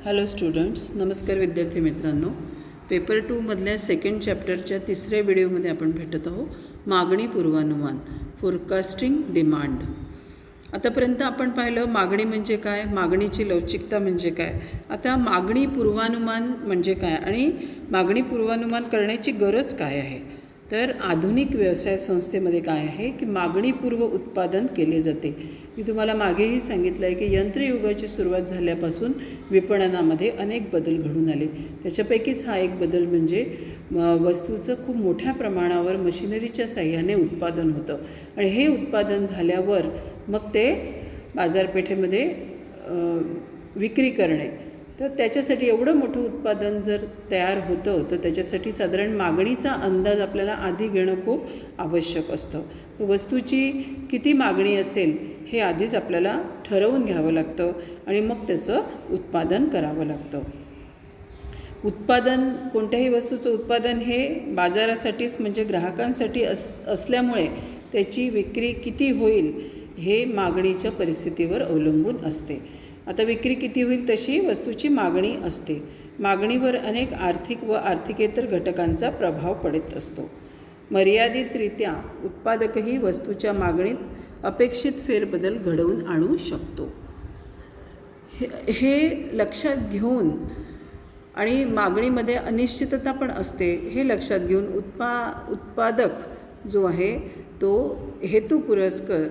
Hello students, नमस्कार विद्यार्थी मित्रांनो. पेपर 2 मधल्या सेकंड चॅप्टरच्या तिसऱ्या व्हिडिओमध्ये आपण भेटत आहोत मागणी पूर्वानुमान, फोरकास्टिंग डिमांड. आतापर्यंत आपण पाहिलं मागणी म्हणजे काय, मागणीची लवचिकता म्हणजे काय. आता मागणी पूर्वानुमान म्हणजे काय आणि मागणी पूर्वानुमान करण्याची गरज काय आहे. तर आधुनिक व्यवसाय संस्थेमध्ये काय आहे की मागणीपूर्व उत्पादन केले जाते. मी तुम्हाला मागेही सांगितलं आहे की यंत्रयुगाची सुरुवात झाल्यापासून विपणनामध्ये अनेक बदल घडून आले. त्याच्यापैकीच हा एक बदल म्हणजे वस्तूचं खूप मोठ्या प्रमाणावर मशिनरीच्या साह्याने उत्पादन होतं आणि हे उत्पादन झाल्यावर मग ते बाजारपेठेमध्ये विक्री करणे. तर त्याच्यासाठी एवढं मोठं उत्पादन जर तयार होतं तर त्याच्यासाठी साधारण मागणीचा अंदाज आपल्याला आधी घेणं खूप आवश्यक असतं. वस्तूची किती मागणी असेल हे आधीच आपल्याला ठरवून घ्यावं लागतं आणि मग त्याचं उत्पादन करावं लागतं. उत्पादन कोणत्याही वस्तूचं उत्पादन हे बाजारासाठीच म्हणजे ग्राहकांसाठी असल्यामुळे त्याची विक्री किती होईल हे मागणीच्या परिस्थितीवर अवलंबून असते. आता विक्री किती होईल तशी वस्तूची मागणी असते. मागणीवर अनेक आर्थिक व आर्थिकेतर घटकांचा प्रभाव पडत असतो. मर्यादितरित्या उत्पादकही वस्तूच्या मागणीत अपेक्षित फेरबदल घडवून आणू शकतो. हे लक्षात घेऊन आणि मागणीमध्ये अनिश्चितता पण असते हे लक्षात घेऊन उत्पादक जो आहे तो हेतुपुरस्सर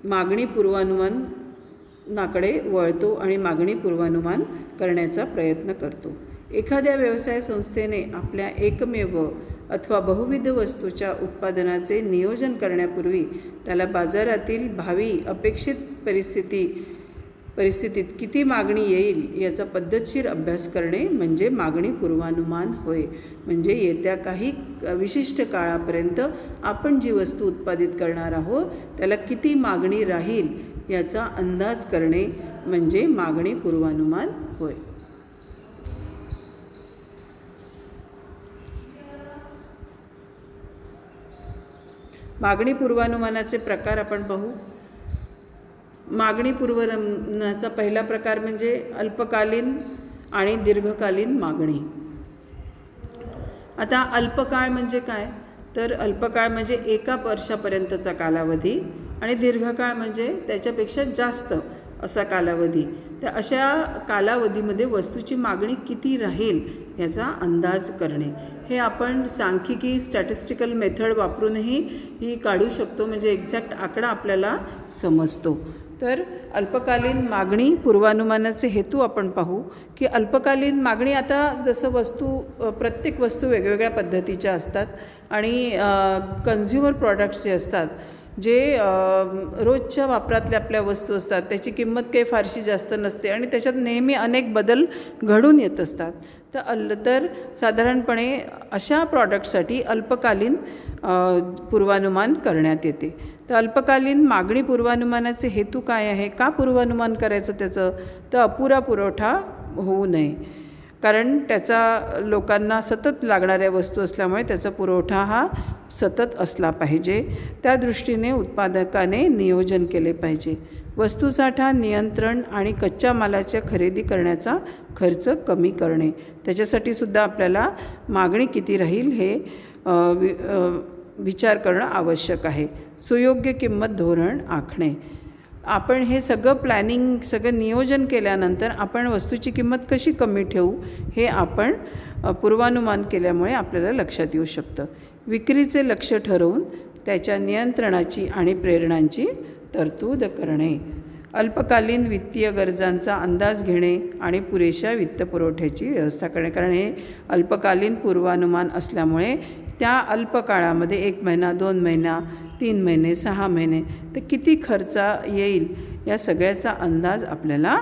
मागणी पूर्वानुमानाकडे वळतो आणि मागणी पूर्वानुमान करण्याचा प्रयत्न करतो. एखाद्या व्यवसाय संस्थेने आपल्या एकमेव अथवा बहुविध वस्तूच्या उत्पादनाचे नियोजन करण्यापूर्वी त्याला बाजारातील भावी अपेक्षित परिस्थितीत किती मागणी येईल याचा पद्धतशीर अभ्यास करणे म्हणजे मागणी पूर्वानुमान होय. म्हणजे येत्या काही विशिष्ट काळापर्यंत आपण जी वस्तू उत्पादित करणार आहोत त्याला किती मागणी राहील याचा अंदाज करणे म्हणजे मागणी पूर्वानुमान होय. मागणी पूर्वानुमानाचे प्रकार आपण पाहू. मागणी पूर्वानुमानाचा पहिला प्रकार म्हणजे अल्पकालीन आणि दीर्घकालीन मागणी. आता अल्पकाळ म्हणजे काय, तर अल्पकाळ म्हणजे एका वर्षापर्यंतचा कालावधी आणि दीर्घकाळ म्हणजे त्याच्यापेक्षा जास्त असा कालावधी. तर अशा कालावधीमध्ये वस्तूची मागणी किती राहील याचा अंदाज करणे हे आपण सांख्यिकी स्टॅटिस्टिकल मेथड वापरूनही ही काढू शकतो. म्हणजे एक्झॅक्ट आकडा आपल्याला समजतो. तर अल्पकालीन मागणी पूर्वानुमानाचे हेतू आपण पाहू की अल्पकालीन मागणी आता जसं प्रत्येक वस्तू वेगवेगळ्या पद्धतीच्या असतात आणि कन्झ्युमर प्रॉडक्ट्स जे असतात जे रोजच्या वापरातल्या आपल्या वस्तू असतात त्याची किंमत काही फारशी जास्त नसते आणि त्याच्यात नेहमी अनेक बदल घडून येत असतात. तर साधारणपणे अशा प्रॉडक्टसाठी अल्पकालीन पूर्वानुमान करण्यात येते. तर अल्पकालीन मागणी पूर्वानुमानाचे हेतू काय आहे, का पूर्वानुमान करायचं त्याचं, तर अपुरा पुरवठा होऊ नये. कारण त्याचा लोकांना सतत लागणाऱ्या वस्तू असल्यामुळे त्याचा पुरवठा हा सतत असला पाहिजे. त्या दृष्टीने उत्पादकाने नियोजन केले पाहिजे. वस्तूसाठा नियंत्रण आणि कच्च्या मालाच्या खरेदी करण्याचा खर्च कमी करणे, त्याच्यासाठी सुद्धा आपल्याला मागणी किती राहील हे विचार करणं आवश्यक आहे. सुयोग्य किंमत धोरण आखणे. आपण हे सगळं नियोजन केल्यानंतर आपण वस्तूची किंमत कशी कमी ठेवू हे आपण पूर्वानुमान केल्यामुळे आपल्याला लक्षात येऊ शकतं. विक्रीचे लक्ष ठरवून त्याच्या नियंत्रणाची आणि प्रेरणांची तरतूद करणे. अल्पकालीन वित्तीय गरजांचा अंदाज घेणे आणि पुरेशा वित्तपुरवठ्याची व्यवस्था करणे. कारण हे अल्पकालीन पूर्वानुमान असल्यामुळे त्या अल्पकाळामध्ये 1 महिना 2 महिना 3 महिने 6 महिने तर किती खर्च येईल या सगळ्याचा अंदाज आपल्याला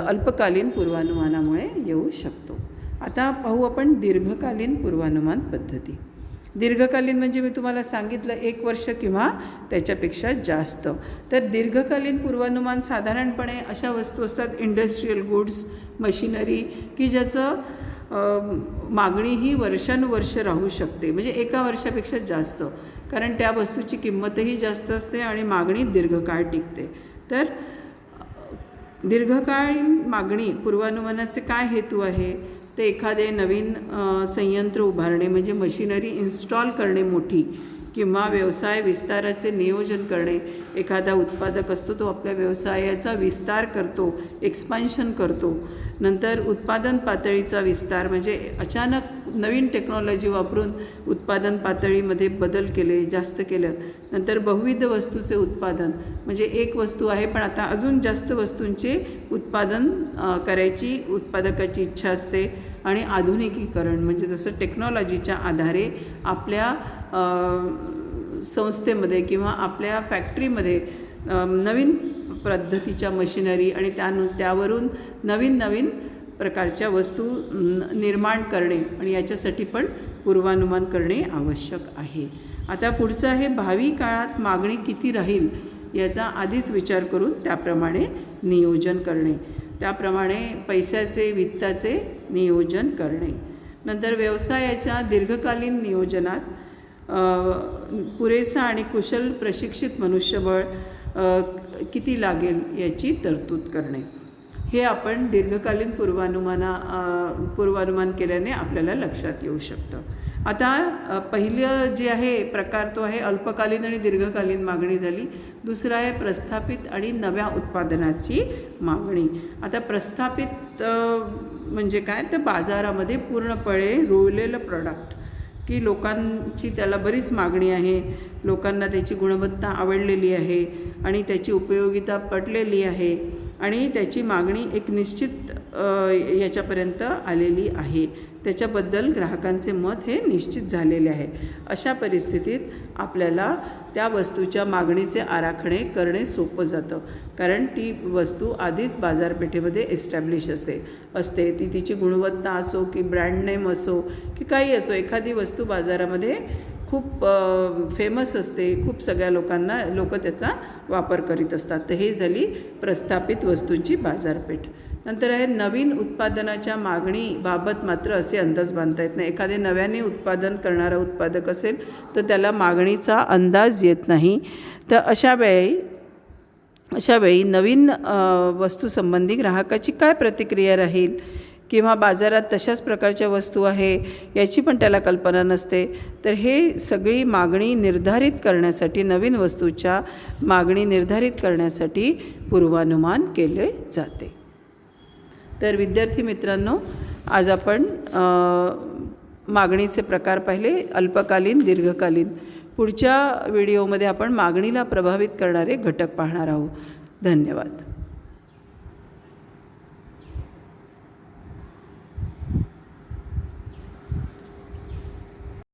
अल्पकालीन पूर्वानुमानामुळे येऊ शकतो. आता पाहू आपण दीर्घकालीन पूर्वानुमान पद्धती. दीर्घकालीन म्हणजे मी तुम्हाला सांगितलं 1 वर्ष किंवा त्याच्यापेक्षा जास्त. तर दीर्घकालीन पूर्वानुमान साधारणपणे अशा वस्तू असतात इंडस्ट्रीयल गुड्स, मशिनरी की ज्याचं मागणी ही वर्षानुवर्ष राहू शकते. म्हणजे 1 वर्षापेक्षा जास्त, कारण त्या वस्तूची किंमतही जास्त असते आणि मागणी दीर्घकाळ टिकते. तर दीर्घकालीन मागणी पूर्वानुमानाचे काय हेतू आहे, तर एखादे नवीन संयंत्र उभारणे म्हणजे मशिनरी इन्स्टॉल करणे मोठी, किंवा व्यवसाय विस्ताराचे नियोजन करणे. एखादा उत्पादक असतो तो आपल्या व्यवसायाचा विस्तार करतो, एक्सपान्शन करतो. नंतर उत्पादन पातळीचा विस्तार म्हणजे अचानक नवीन टेक्नॉलॉजी वापरून उत्पादन पातळीमध्ये बदल केले, जास्त केलं. नंतर बहुविध वस्तूचे उत्पादन म्हणजे एक वस्तू आहे पण आता अजून जास्त वस्तूंचे उत्पादन करायची उत्पादकाची इच्छा असते. आणि आधुनिकीकरण म्हणजे जसं टेक्नॉलॉजीच्या आधारे आपल्या संस्थेमध्ये किंवा आपल्या फॅक्टरीमध्ये नवीन पद्धतीच्या मशिनरी आणि त्यावरून नवीन नवीन प्रकारच्या वस्तू निर्माण करणे आणि याच्यासाठी पण पूर्वानुमान करणे आवश्यक आहे. आता पुढचं आहे भावी काळात मागणी किती राहील याचा आधीच विचार करून त्याप्रमाणे नियोजन करणे. त्याप्रमाणे पैशाचे वित्ताचे नियोजन करणे. नंतर व्यवसायाच्या दीर्घकालीन नियोजनात पुरेसा आणि कुशल प्रशिक्षित मनुष्यबळ किती लागेल याची तरतूद करणे. हे आपण दीर्घकालीन पूर्वानुमान केल्याने आपल्याला लक्षात येऊ शकतं. आता पहिलं जे आहे प्रकार तो आहे अल्पकालीन आणि दीर्घकालीन मागणी झाली. दुसरं आहे प्रस्थापित आणि नव्या उत्पादनाची मागणी. आता प्रस्थापित म्हणजे काय, तर बाजारामध्ये पूर्णपणे रुळलेलं प्रॉडक्ट की लोकांची त्याला बरीच मागणी आहे, लोकांना त्याची गुणवत्ता आवडलेली आहे आणि त्याची उपयोगिता पटलेली आहे आणि त्याची मागणी एक निश्चित याच्यापर्यंत आलेली आहे, त्याच्याबद्दल ग्राहकांचे मत हे निश्चित झालेले आहे. अशा परिस्थितीत आपल्याला त्या वस्तूच्या मागणीचे आराखडे करणे सोपं जातं, कारण ती वस्तू आधीच बाजारपेठेमध्ये एस्टॅब्लिश असते. ती तिची गुणवत्ता असो की ब्रँड नेम असो की काही असो, एखादी वस्तू बाजारामध्ये खूप फेमस असते, खूप सगळ्या लोक त्याचा वापर करीत असतात. तर हे झाली प्रस्थापित वस्तूंची बाजारपेठ. नंतर आहे नवीन उत्पादनाच्या मागणीबाबत मात्र असे अंदाज बांधता येत नाही. एखादे नव्याने उत्पादन करणारा उत्पादक असेल तर त्याला मागणीचा अंदाज येत नाही. तर अशा वेळी नवीन वस्तूसंबंधी ग्राहकाची काय प्रतिक्रिया राहील किंवा बाजारात तशाच प्रकारच्या वस्तू आहे याची पण त्याला कल्पना नसते. तर हे सगळी मागणी निर्धारित करण्यासाठी, नवीन वस्तूच्या मागणी निर्धारित करण्यासाठी पूर्वानुमान केले जाते. तर विद्यार्थी मित्रांनो, आज आपण मागणीचे प्रकार पाहिले, अल्पकालीन, दीर्घकालीन. पुढच्या व्हिडिओमध्ये आपण मागणीला प्रभावित करणारे घटक पाहणार आहोत. धन्यवाद.